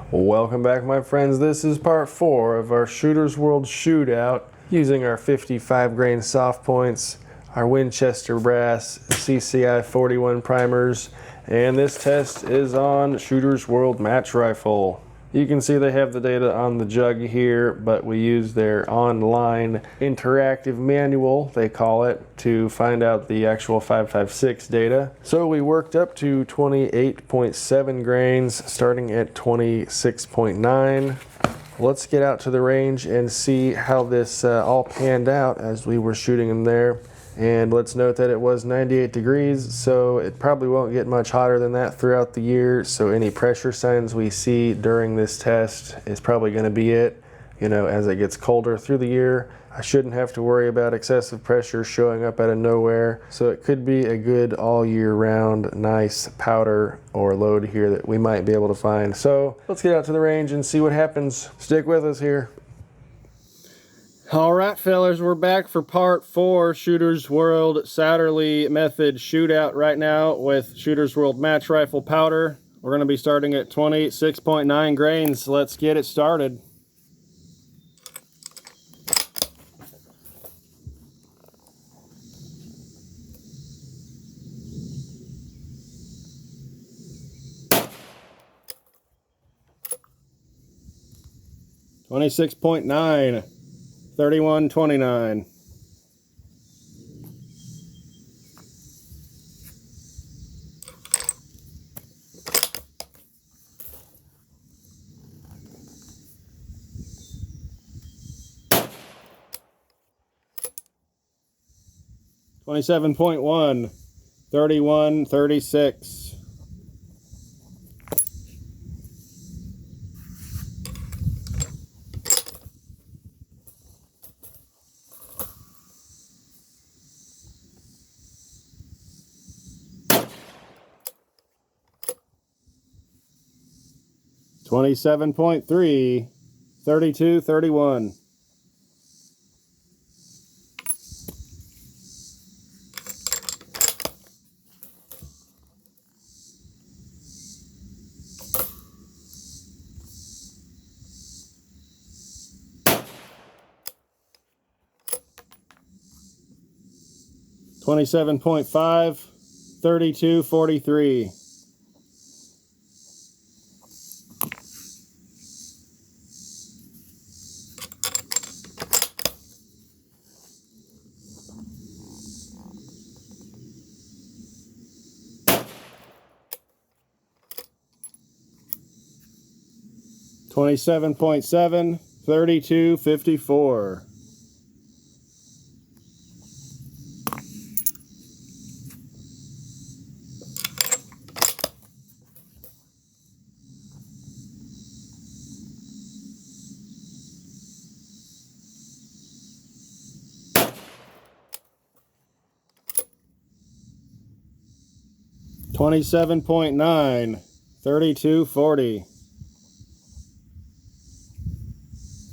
Welcome back, my friends. This is part 4 of our Shooter's World Shootout using our 55 grain soft points, our Winchester brass CCI 41 primers, and this test is on Shooter's World match rifle. You can see they have the data on the jug here, but we use their online interactive manual, they call it, to find out the actual 5.56 data. So we worked up to 28.7 grains, starting at 26.9. Let's get out to the range and see how this all panned out as we were shooting them there. And let's note that it was 98 degrees, so it probably won't get much hotter than that throughout the year. So any pressure signs we see during this test is probably going to be it. You know, as it gets colder through the year, I shouldn't have to worry about excessive pressure showing up out of nowhere. So it could be a good all year round nice powder or load here that we might be able to find. So let's get out to the range and see what happens. Stick with us here. All right, fellas, we're back for part 4, Shooter's World Satterlee method shootout right now with Shooter's World match rifle powder. We're going to be starting at 26.9 grains. Let's get it started. $26.9, 31.29. $27.1, 31.36. $27.3, 32.31. $27.5, 32.43. $27.7, 32.54. $27.9, 32.40.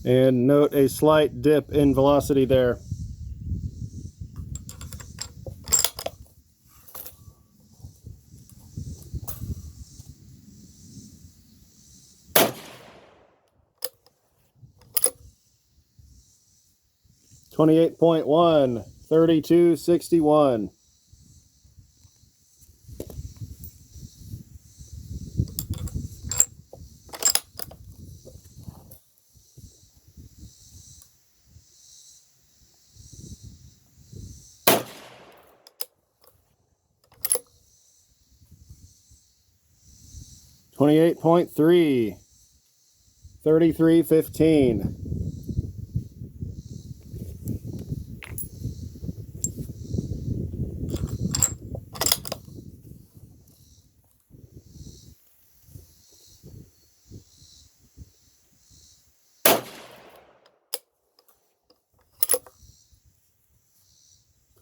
And note a slight dip in velocity there. $28.1, 32.61. $28.3, 33.15.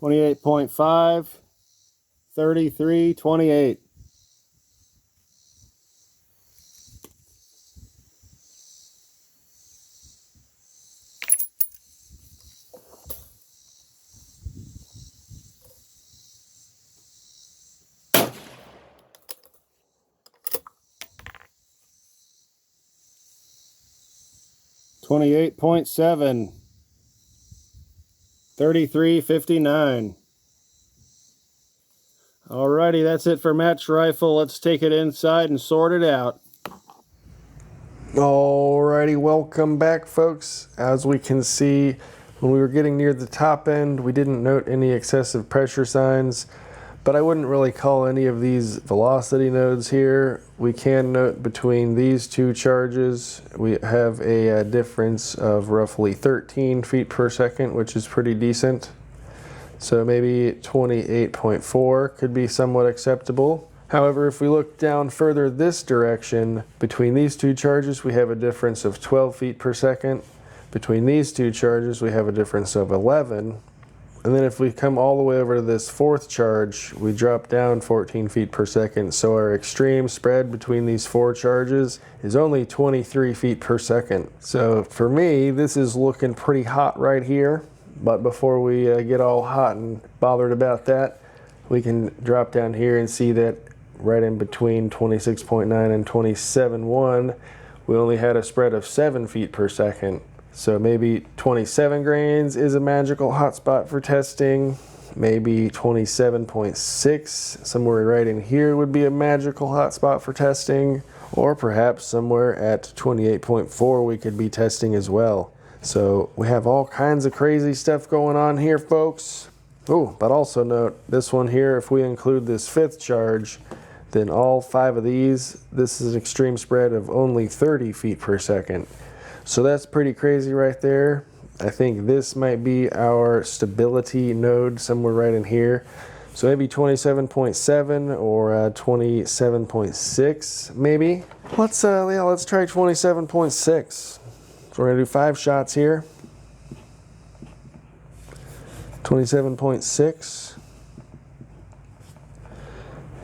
$28.5, 33.28. 28.7. 33.59. Alrighty, that's it for match rifle. Let's take it inside and sort it out. Alrighty, welcome back, folks. As we can see, when we were getting near the top end, we didn't note any excessive pressure signs, but I wouldn't really call any of these velocity nodes here. We can note between these two charges, we have a difference of roughly 13 feet per second, which is pretty decent. So maybe 28.4 could be somewhat acceptable. However, if we look down further this direction, between these two charges we have a difference of 12 feet per second. Between these two charges we have a difference of 11. And then if we come all the way over to this fourth charge, we drop down 14 feet per second. So our extreme spread between these four charges is only 23 feet per second. So for me, this is looking pretty hot right here. But before we get all hot and bothered about that, we can drop down here and see that right in between 26.9 and 27.1, we only had a spread of 7 feet per second. So maybe 27 grains is a magical hotspot for testing. Maybe 27.6, somewhere right in here would be a magical hotspot for testing. Or perhaps somewhere at 28.4 we could be testing as well. So we have all kinds of crazy stuff going on here, folks. Oh, but also note this one here, if we include this fifth charge, then all 5 of these, this is an extreme spread of only 30 feet per second. So that's pretty crazy right there. I think this might be our stability node somewhere right in here. So maybe 27.7 or 27.6 maybe. Let's try 27.6. So we're gonna do 5 shots here. 27.6.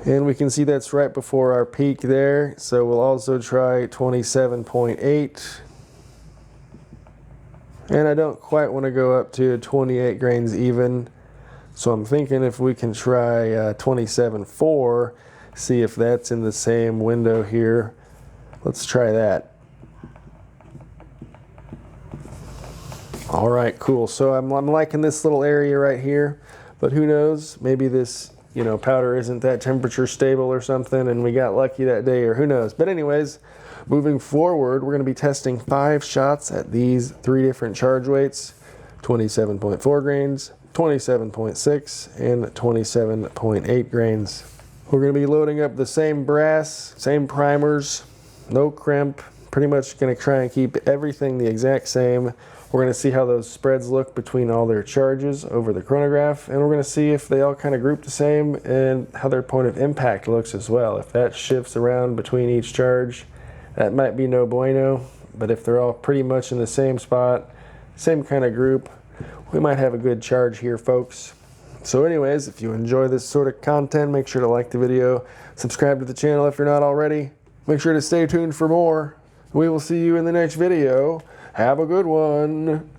And we can see that's right before our peak there. So we'll also try 27.8. And I don't quite want to go up to 28 grains even. So I'm thinking if we can try 27.4, see if that's in the same window here. Let's try that. All right, cool. So I'm liking this little area right here, but who knows? Maybe this, powder isn't that temperature stable or something, and we got lucky that day, or who knows? But anyways, moving forward, we're going to be testing 5 shots at these 3 different charge weights: 27.4 grains, 27.6, and 27.8 grains. We're going to be loading up the same brass, same primers, no crimp. Pretty much going to try and keep everything the exact same. We're going to see how those spreads look between all their charges over the chronograph, and we're going to see if they all kind of group the same and how their point of impact looks as well. If that shifts around between each charge, that might be no bueno, but if they're all pretty much in the same spot, same kind of group, we might have a good charge here, folks. So anyways, if you enjoy this sort of content, make sure to like the video, subscribe to the channel if you're not already. Make sure to stay tuned for more. We will see you in the next video. Have a good one.